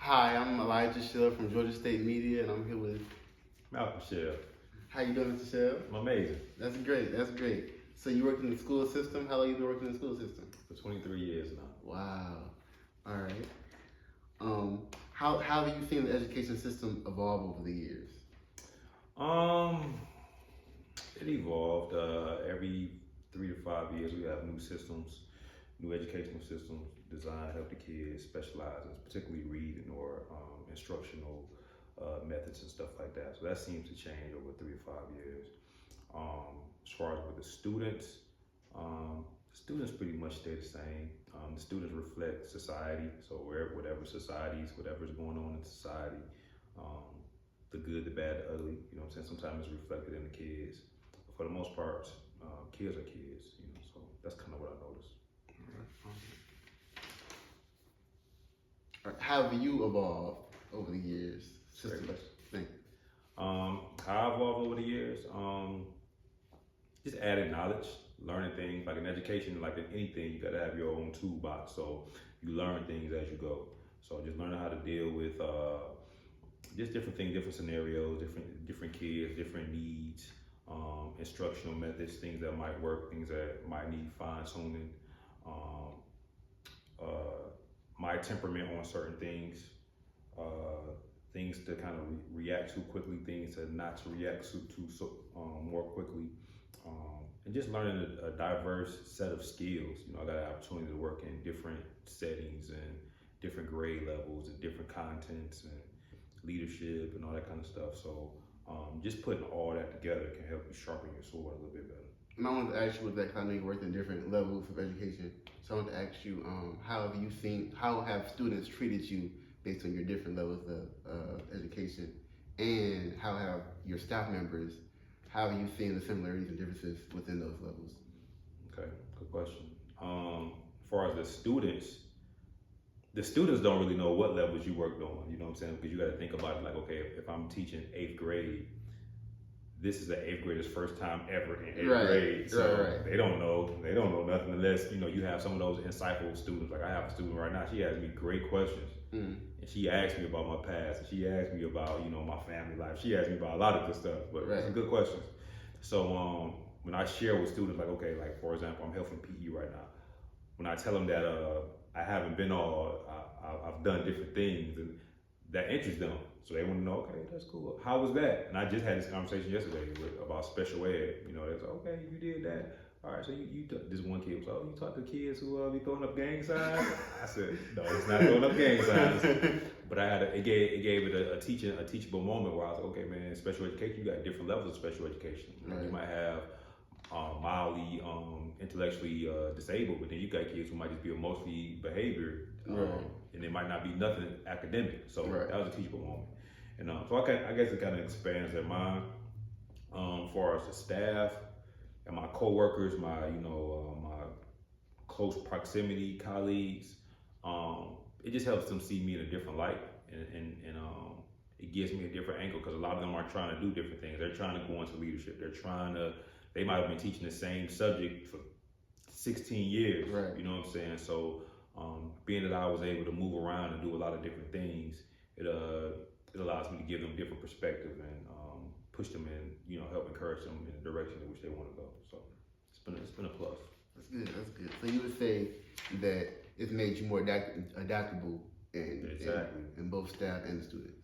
Hi, I'm Elijah Shell from Georgia State Media, and I'm here with. Malcolm Shell. How you doing, Mr. Shell? I'm amazing. That's great. That's great. So you work in the school system? How long you been working in the school system? For 23 years now. Wow. All right. How have you seen the education system evolve over the years? It evolved. Every 3 to 5 years, we have new systems, new educational systems designed to help the kids specialize in particularly reading or instructional methods and stuff like that. So that seems to change over 3 to 5 years. As far as with the students pretty much stay the same. The students reflect society, so whatever's going on in society, the good, the bad, the ugly, you know what I'm saying? Sometimes it's reflected in the kids. But for the most part, kids are kids, you know, so that's kind of what I noticed. How have you evolved over the years? Great question. Thank you. How I evolved over the years, just adding knowledge, learning things. Like in education, like in anything, you gotta have your own toolbox. So you learn things as you go. So just learning how to deal with just different things, different scenarios, different kids, different needs, instructional methods, things that might work, things that might need fine tuning, my temperament on certain things, things to kind of react to quickly, things to not to react to more quickly. And just learning a diverse set of skills. You know, I got an opportunity to work in different settings and different grade levels and different contents and leadership and all that kind of stuff. So just putting all that together can help you sharpen your sword a little bit better. And I wanted to ask you with that, kind of you worked in different levels of education. So I want to ask you, how have students treated you based on your different levels of education, and how have your staff members, how have you seen the similarities and differences within those levels? Okay, good question. As far as the students don't really know what levels you worked on, you know what I'm saying? Because you got to think about it like, okay, if I'm teaching 8th grade, this is an 8th grader's first time ever in 8th grade. So they don't know nothing unless, you know, you have some of those insightful students. Like I have a student right now, she asks me great questions. And she asked me about my past, and she asked me about, you know, my family life. She asked me about a lot of good stuff, but some good questions. So when I share with students, like, okay, like for example, I'm helping PE right now. When I tell them that I haven't been I've done different things, and that interests them. So they want to know, okay, that's cool. How was that? And I just had this conversation yesterday about special ed. You know, they said, okay, you did that. All right, so this one kid was like, oh, you talk to kids who be throwing up gang signs? I said, no, it's not throwing up gang signs. But it gave it a teachable moment where I was like, okay, man, special education, you got different levels of special education. You might have mildly intellectually disabled, but then you got kids who might just be emotionally behavior, and it might not be nothing academic. So that was a teachable moment. And so I guess it kind of expands their mind. As far as the staff and my coworkers, my close proximity colleagues, it just helps them see me in a different light, and it gives me a different angle, because a lot of them are trying to do different things. They're trying to go into leadership. They might have been teaching the same subject for 16 years. You know what I'm saying? So being that I was able to move around and do a lot of different things, it allows me to give them different perspective and push them in, you know, help encourage them in the direction in which they want to go. So it's been a plus. That's good. So you would say that it's made you more adaptable in both staff and the students.